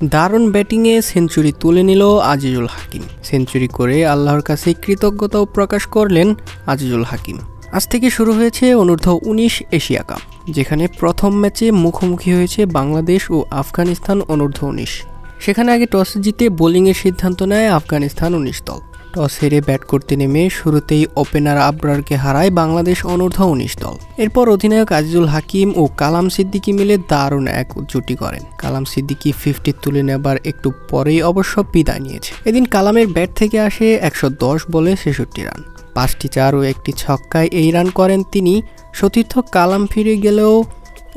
দারুণ ব্যাটিংয়ে সেঞ্চুরি তুলে নিল আজিজুল হাকিম। সেঞ্চুরি করে আল্লাহর কাছে কৃতজ্ঞতাও প্রকাশ করলেন আজিজুল হাকিম। আজ থেকে শুরু হয়েছে অনূর্ধ্ব-19 এশিয়া কাপ, যেখানে প্রথম ম্যাচে মুখোমুখি হয়েছে বাংলাদেশ ও আফগানিস্তান অনূর্ধ্ব-19। সেখানে আগে টস জিতে বোলিংয়ের সিদ্ধান্ত নেয় আফগানিস্তান 19 দল। টস হেরে ব্যাট করতে নেমে শুরুতেই ওপেনার আবরারকে হারায় বাংলাদেশ অনূর্ধ্ব-19 দল। এরপর অধিনায়ক আজিজুল হাকিম ও কালাম সিদ্দিকী মিলে দারুণ এক জুটি করেন। কালাম সিদ্দিকী 50 তুলে নেবার একটু পরেই অবশ্য বিদায় নিয়েছে। এদিন কালামের ব্যাট থেকে আসে 110 বলে 66 রান, 5টি 4 ও 1টি ছক্কায় এই রান করেন তিনি। সতীর্থ কালাম ফিরে গেলেও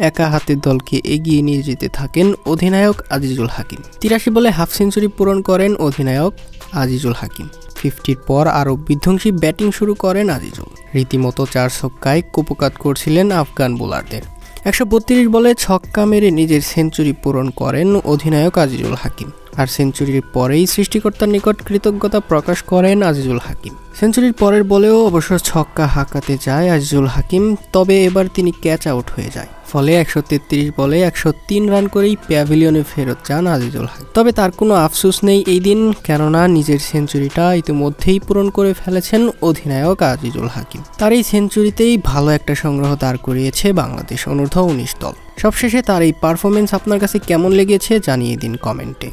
একা হাতে দলকে এগিয়ে নিয়ে যেতে থাকেন অধিনায়ক আজিজুল হাকিম। 83 বলে হাফ সেঞ্চুরি পূরণ করেন অধিনায়ক আজিজুল হাকিম। 50-র পর আরও বিধ্বংসী ব্যাটিং শুরু করেন আজিজুল। রীতিমতো 4 ছক্কায় কুপকাত করছিলেন আফগান বোলারদের। 132 বলে ছক্কা মেরে নিজের সেঞ্চুরি পূরণ করেন অধিনায়ক আজিজুল হাকিম। আর সেঞ্চুরির পরেই সৃষ্টিকর্তার নিকট কৃতজ্ঞতা প্রকাশ করেন আজিজুল হাকিম। সেঞ্চুরির পরের বলেও অবশ্য ছক্কা হাঁকাতে যায় আজিজুল হাকিম, তবে এবার তিনি ক্যাচ আউট হয়ে যায়। ফলে 133 বলে 103 রান করেই প্যাভিলিয়নে ফেরত যান আজিজুল হাকিম। তবে তার কোনো আফসোস নেই এই দিন, কেননা নিজের সেঞ্চুরিটা ইতিমধ্যেই পূরণ করে ফেলেছেন অধিনায়ক আজিজুল হাকিম। তার এই সেঞ্চুরিতেই ভালো একটা সংগ্রহ দাঁড় করিয়েছে বাংলাদেশ অনূর্ধ্ব-19 দল। সবশেষে তার এই পারফরমেন্স আপনার কাছে কেমন লেগেছে জানিয়ে দিন কমেন্টে।